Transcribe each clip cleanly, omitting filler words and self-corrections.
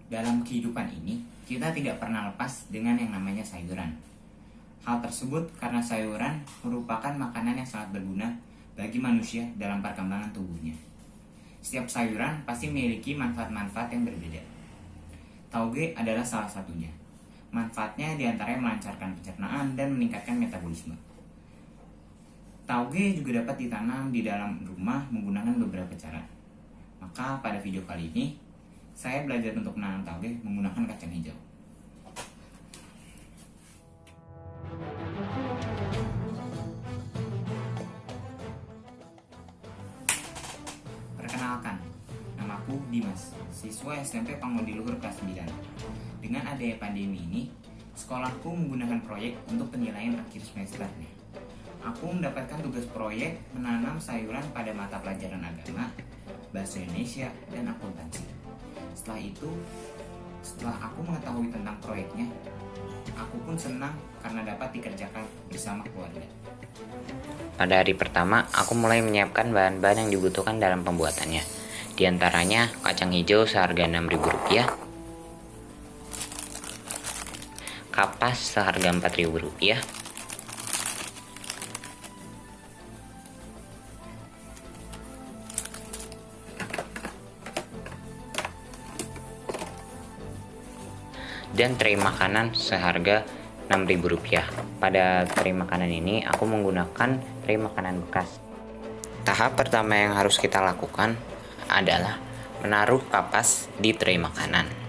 Dalam kehidupan ini, kita tidak pernah lepas dengan yang namanya sayuran. Hal tersebut karena sayuran merupakan makanan yang sangat berguna bagi manusia dalam perkembangan tubuhnya. Setiap sayuran pasti memiliki manfaat-manfaat yang berbeda. Tauge adalah salah satunya. Manfaatnya diantaranya melancarkan pencernaan dan meningkatkan metabolisme. Tauge juga dapat ditanam di dalam rumah menggunakan beberapa cara. Maka pada video kali ini, saya belajar untuk menanam tauge menggunakan kacang hijau. Perkenalkan, namaku Dimas, siswa SMP Pangudi Luhur kelas 9. Dengan adanya pandemi ini, sekolahku menggunakan proyek untuk penilaian akhir semesternya. Aku mendapatkan tugas proyek menanam sayuran pada mata pelajaran agama, bahasa Indonesia, dan akuntansi. Setelah aku mengetahui tentang proyeknya, aku pun senang karena dapat dikerjakan bersama keluarga. Pada hari pertama, aku mulai menyiapkan bahan-bahan yang dibutuhkan dalam pembuatannya. Di antaranya kacang hijau seharga Rp6.000, kapas seharga Rp4.000, dan tray makanan seharga Rp6.000. Pada tray makanan ini aku menggunakan tray makanan bekas. Tahap pertama yang harus kita lakukan adalah menaruh kapas di tray makanan.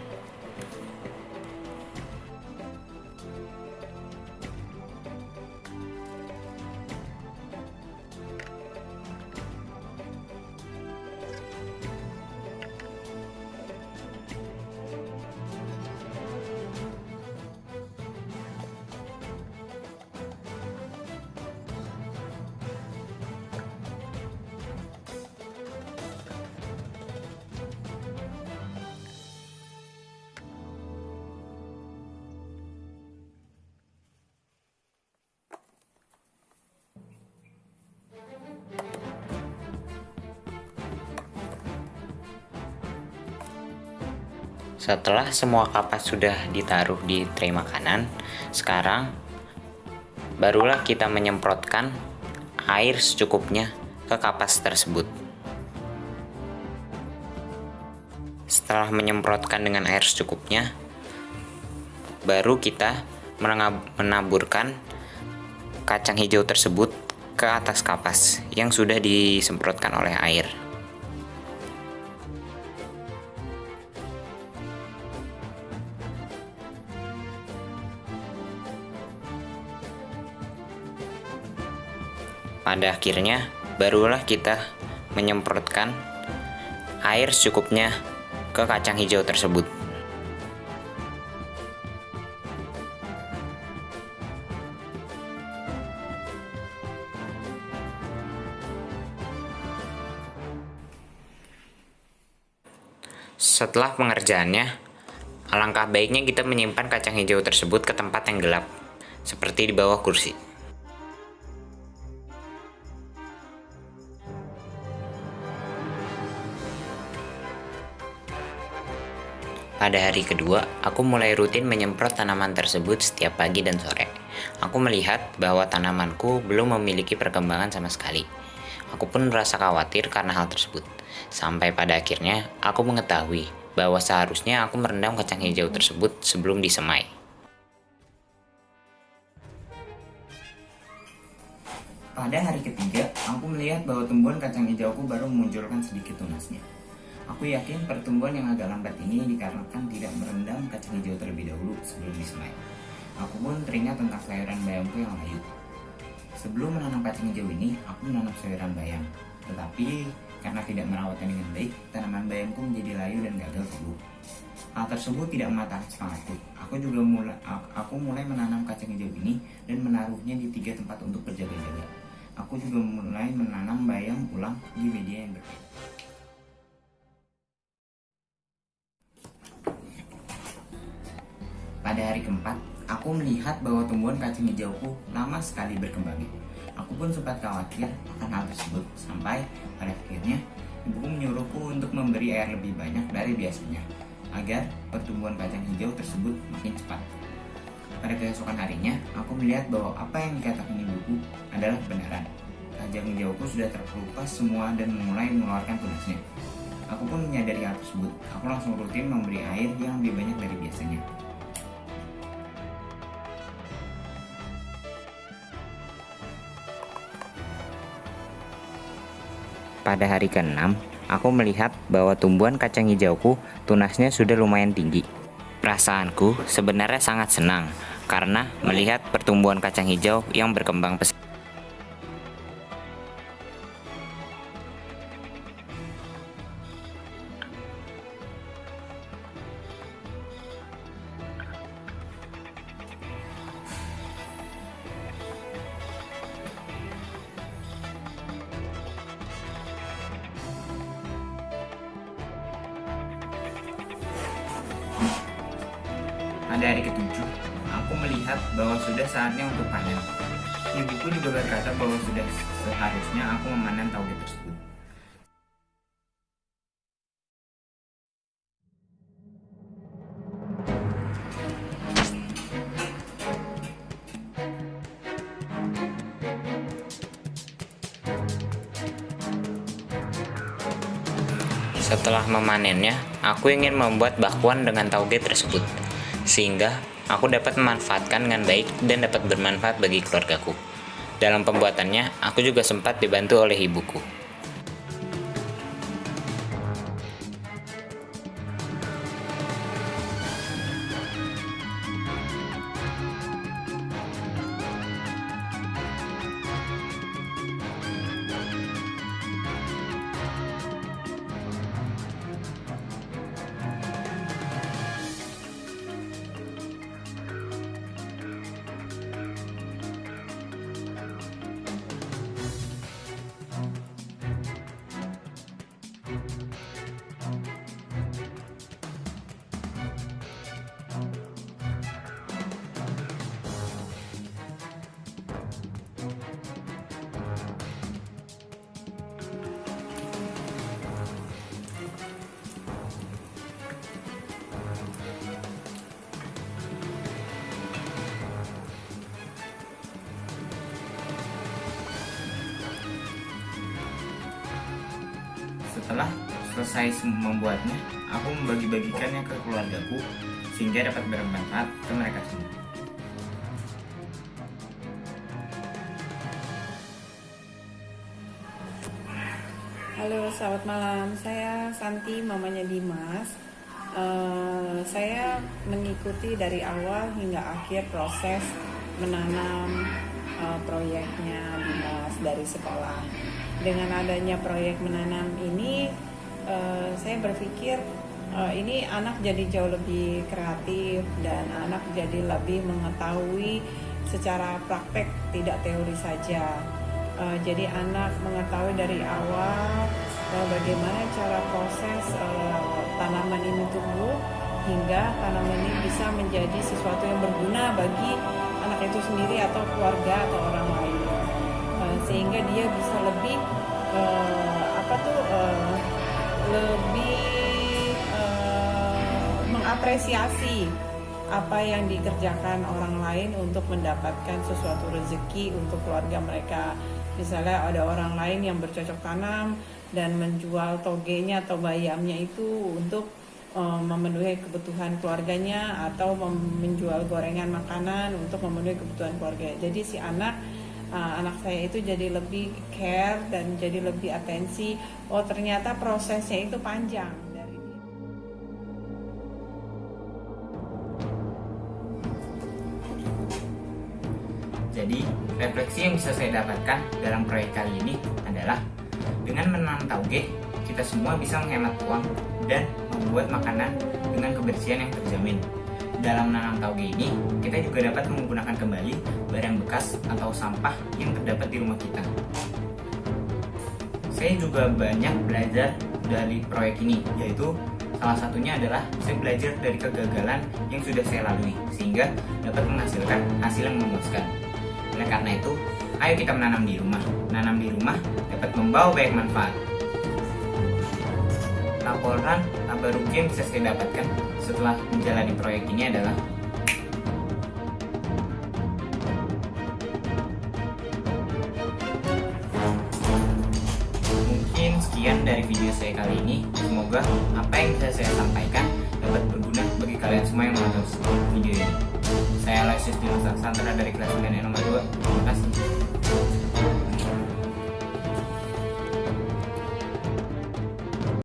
Setelah semua kapas sudah ditaruh di tray makanan, sekarang barulah kita menyemprotkan air secukupnya ke kapas tersebut. Setelah menyemprotkan dengan air secukupnya, baru kita menaburkan kacang hijau tersebut ke atas kapas yang sudah disemprotkan oleh air. Pada akhirnya, barulah kita menyemprotkan air secukupnya ke kacang hijau tersebut. Setelah pengerjaannya, alangkah baiknya kita menyimpan kacang hijau tersebut ke tempat yang gelap, seperti di bawah kursi. Pada hari kedua, aku mulai rutin menyemprot tanaman tersebut setiap pagi dan sore. Aku melihat bahwa tanamanku belum memiliki perkembangan sama sekali. Aku pun merasa khawatir karena hal tersebut. Sampai pada akhirnya, aku mengetahui bahwa seharusnya aku merendam kacang hijau tersebut sebelum disemai. Pada hari ketiga, aku melihat bahwa tumbuhan kacang hijauku baru memunculkan sedikit tunasnya. Aku yakin pertumbuhan yang agak lambat ini dikarenakan tidak merendam kacang hijau terlebih dahulu sebelum disemai. Aku pun teringat tentang sayuran bayamku yang layu. Sebelum menanam kacang hijau ini, aku menanam sayuran bayam. Tetapi karena tidak merawatnya dengan baik, tanaman bayamku menjadi layu dan gagal tumbuh. Hal tersebut tidak mematahkan semangatku. Aku mulai menanam kacang hijau ini dan menaruhnya di 3 tempat untuk berjaga-jaga. Aku juga mulai menanam bayam ulang di media yang berbeda. Pada hari keempat, aku melihat bahwa tumbuhan kacang hijauku lama sekali berkembang. Aku pun sempat khawatir akan hal tersebut, sampai pada akhirnya ibuku menyuruhku untuk memberi air lebih banyak dari biasanya. agar pertumbuhan kacang hijau tersebut makin cepat. Pada keesokan harinya, aku melihat bahwa apa yang dikatakan ibuku adalah kebenaran. Kacang hijauku sudah terkelupas semua dan mulai mengeluarkan tunasnya. Aku pun menyadari hal tersebut. Aku langsung rutin memberi air yang lebih banyak dari biasanya. Pada hari ke-6, aku melihat bahwa tumbuhan kacang hijauku tunasnya sudah lumayan tinggi. Perasaanku sebenarnya sangat senang karena melihat pertumbuhan kacang hijau yang berkembang pesat. Pada hari ke-7, aku melihat bahwa sudah saatnya untuk panen. Ibuku juga berkata bahwa sudah seharusnya aku memanen tauge tersebut. Setelah memanennya, aku ingin membuat bakwan dengan tauge tersebut, sehingga aku dapat memanfaatkan dengan baik dan dapat bermanfaat bagi keluargaku. Dalam pembuatannya, aku juga sempat dibantu oleh ibuku. Setelah selesai membuatnya, aku membagi-bagikannya ke keluargaku sehingga dapat bermanfaat ke mereka semua. Halo, selamat malam. Saya Santi, mamanya Dimas. Saya mengikuti dari awal hingga akhir proses menanam proyeknya Dimas dari sekolah. Dengan adanya proyek menanam ini, saya berpikir ini anak jadi jauh lebih kreatif dan anak jadi lebih mengetahui secara praktek, tidak teori saja. Jadi anak mengetahui dari awal bagaimana cara proses tanaman ini tumbuh hingga tanaman ini bisa menjadi sesuatu yang berguna bagi anak itu sendiri atau keluarga atau orang lain, sehingga dia bisa lebih mengapresiasi apa yang dikerjakan orang lain untuk mendapatkan sesuatu rezeki untuk keluarga mereka. Misalnya ada orang lain yang bercocok tanam dan menjual togenya atau bayamnya itu untuk memenuhi kebutuhan keluarganya atau menjual gorengan makanan untuk memenuhi kebutuhan keluarga. Jadi si anak saya itu jadi lebih care dan jadi lebih atensi. Oh, ternyata prosesnya itu panjang. Jadi, refleksi yang bisa saya dapatkan dalam proyek kali ini adalah dengan menanam tauge, kita semua bisa menghemat uang dan membuat makanan dengan kebersihan yang terjamin. Dalam menanam tauge ini, kita juga dapat menggunakan kembali barang bekas atau sampah yang terdapat di rumah kita. Saya juga banyak belajar dari proyek ini, yaitu salah satunya adalah saya belajar dari kegagalan yang sudah saya lalui, sehingga dapat menghasilkan hasil yang memuaskan. Oleh karena itu, ayo kita menanam di rumah. Menanam di rumah dapat membawa banyak manfaat. laporan baru yang bisa saya dapatkan setelah menjalani proyek ini adalah mungkin sekian dari video saya kali ini. Semoga apa yang bisa saya sampaikan dapat berguna bagi kalian semua yang menonton video ini. Saya Alexis Dimas Santara dari kelas 9 nomor 2. Terima kasih.